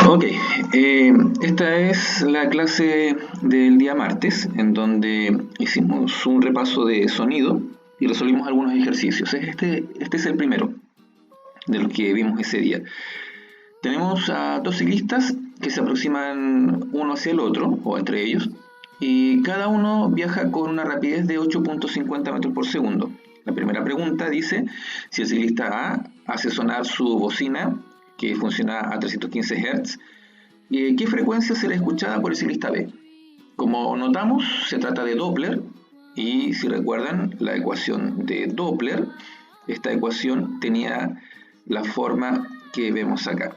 Ok, esta es la clase del día martes, en donde hicimos un repaso de sonido y resolvimos algunos ejercicios. Este es el primero de los que vimos ese día. Tenemos a dos ciclistas que se aproximan uno hacia el otro, o entre ellos, y cada uno viaja con una rapidez de 8.50 metros por segundo. La primera pregunta dice si el ciclista A hace sonar su bocina, que funciona a 315 Hz, ¿qué frecuencia será escuchada por el ciclista B? Como notamos, se trata de Doppler, y si recuerdan la ecuación de Doppler, esta ecuación tenía la forma que vemos acá.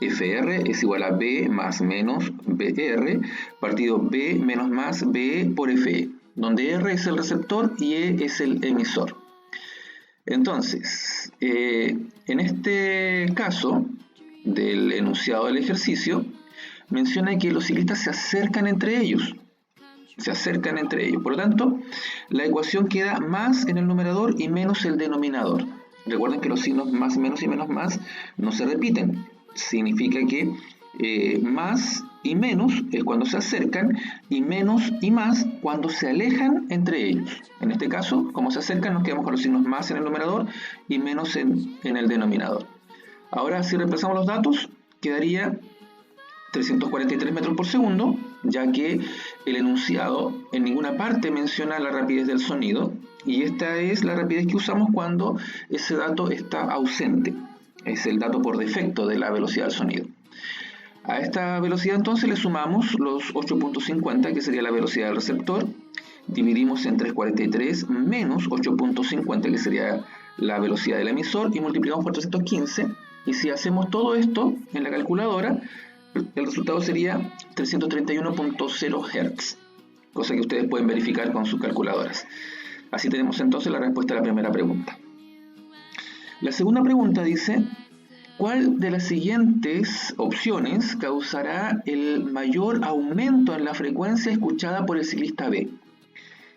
FR es igual a B más menos BR partido B menos más BE por FE, donde R es el receptor y E es el emisor. Entonces, en este caso del enunciado del ejercicio, menciona que los ciclistas se acercan entre ellos. Por lo tanto, la ecuación queda más en el numerador y menos el denominador. Recuerden que los signos más, menos y menos más no se repiten. Significa que más y menos es cuando se acercan y menos y más cuando se alejan entre ellos. En este caso, como se acercan, nos quedamos con los signos más en el numerador y menos en el denominador. Ahora, si reemplazamos los datos, quedaría 343 metros por segundo, ya que el enunciado en ninguna parte menciona la rapidez del sonido, y esta es la rapidez que usamos cuando ese dato está ausente. Es el dato por defecto de la velocidad del sonido. A esta velocidad entonces le sumamos los 8.50, que sería la velocidad del receptor, dividimos en 343 menos 8.50, que sería la velocidad del emisor, y multiplicamos por 315, y si hacemos todo esto en la calculadora, el resultado sería 331.0 Hz, cosa que ustedes pueden verificar con sus calculadoras. Así tenemos entonces la respuesta a la primera pregunta. La segunda pregunta dice: ¿cuál de las siguientes opciones causará el mayor aumento en la frecuencia escuchada por el ciclista B?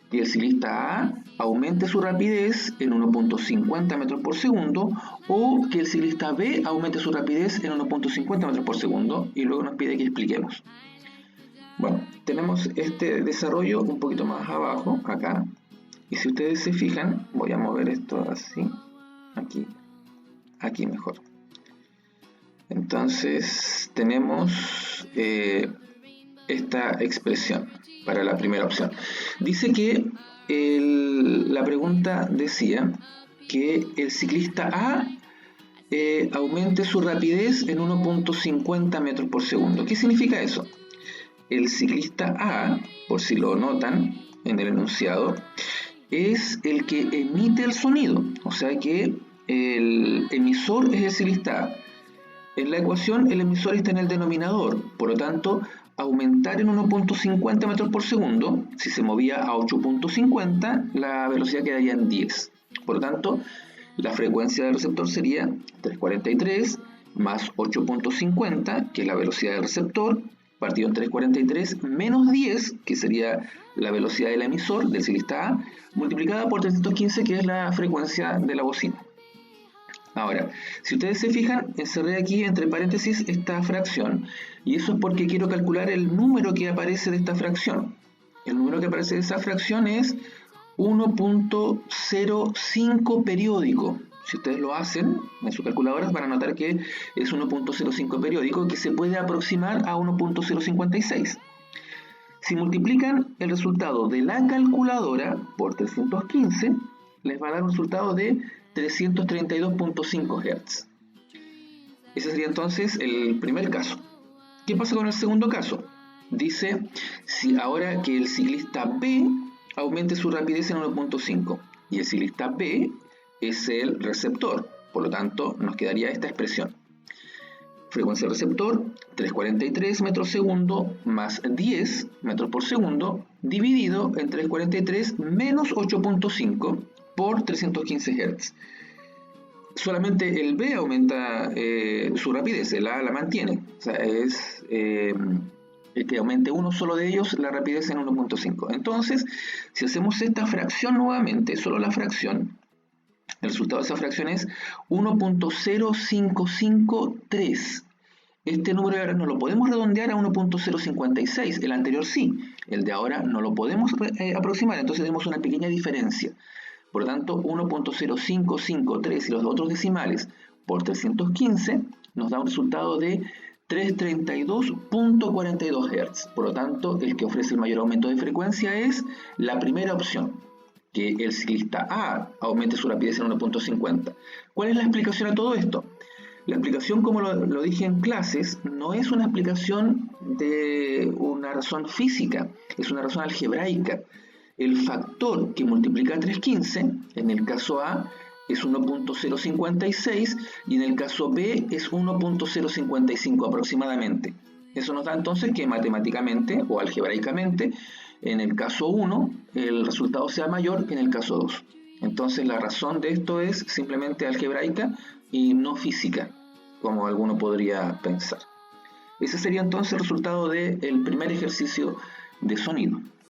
Que el ciclista A aumente su rapidez en 1.50 metros por segundo, o que el ciclista B aumente su rapidez en 1.50 metros por segundo, y luego nos pide que expliquemos. Bueno, tenemos este desarrollo un poquito más abajo, acá, y si ustedes se fijan, voy a mover esto así, aquí mejor. Entonces tenemos esta expresión para la primera opción. Dice que la pregunta decía que el ciclista A aumente su rapidez en 1.50 metros por segundo. ¿Qué significa eso? El ciclista A, por si lo notan en el enunciado, es el que emite el sonido, o sea que el emisor es el ciclista A. En la ecuación el emisor está en el denominador, por lo tanto, aumentar en 1.50 metros por segundo, si se movía a 8.50, la velocidad quedaría en 10. Por lo tanto, la frecuencia del receptor sería 343 más 8.50, que es la velocidad del receptor, partido en 343 menos 10, que sería la velocidad del emisor, del ciclista A, multiplicada por 315, que es la frecuencia de la bocina. Ahora, si ustedes se fijan, encerré aquí entre paréntesis esta fracción, y eso es porque quiero calcular el número que aparece de esta fracción. El número que aparece de esa fracción es 1.05 periódico. Si ustedes lo hacen en sus calculadoras van a notar que es 1.05 periódico, que se puede aproximar a 1.056. Si multiplican el resultado de la calculadora por 315, les va a dar un resultado de 332.5 Hz. Ese sería entonces el primer caso. ¿Qué pasa con el segundo caso? Dice, si ahora que el ciclista B aumente su rapidez en 1.5, y el ciclista B es el receptor, por lo tanto nos quedaría esta expresión. Frecuencia del receptor, 343 metros por segundo más 10 metros por segundo, dividido en 343 menos 8.5 por 315 Hz. Solamente el B aumenta su rapidez, el A la mantiene. O sea, es que aumente uno solo de ellos la rapidez en 1.5. Entonces, si hacemos esta fracción nuevamente, solo la fracción, El resultado de esa fracción es 1.0553. Este número de ahora no lo podemos redondear a 1.056, el anterior sí, el de ahora no lo podemos aproximar, entonces tenemos una pequeña diferencia. Por lo tanto, 1.0553 y los otros decimales por 315 nos da un resultado de 332.42 Hz. Por lo tanto, el que ofrece el mayor aumento de frecuencia es la primera opción, que el ciclista A aumente su rapidez en 1.50. ¿Cuál es la explicación a todo esto? La explicación, como lo dije en clases, no es una explicación de una razón física, es una razón algebraica. El factor que multiplica 315, en el caso A, es 1.056 y en el caso B es 1.055 aproximadamente. Eso nos da entonces que matemáticamente o algebraicamente, en el caso 1, el resultado sea mayor que en el caso 2. Entonces la razón de esto es simplemente algebraica y no física, como alguno podría pensar. Ese sería entonces el resultado del primer ejercicio de sonido.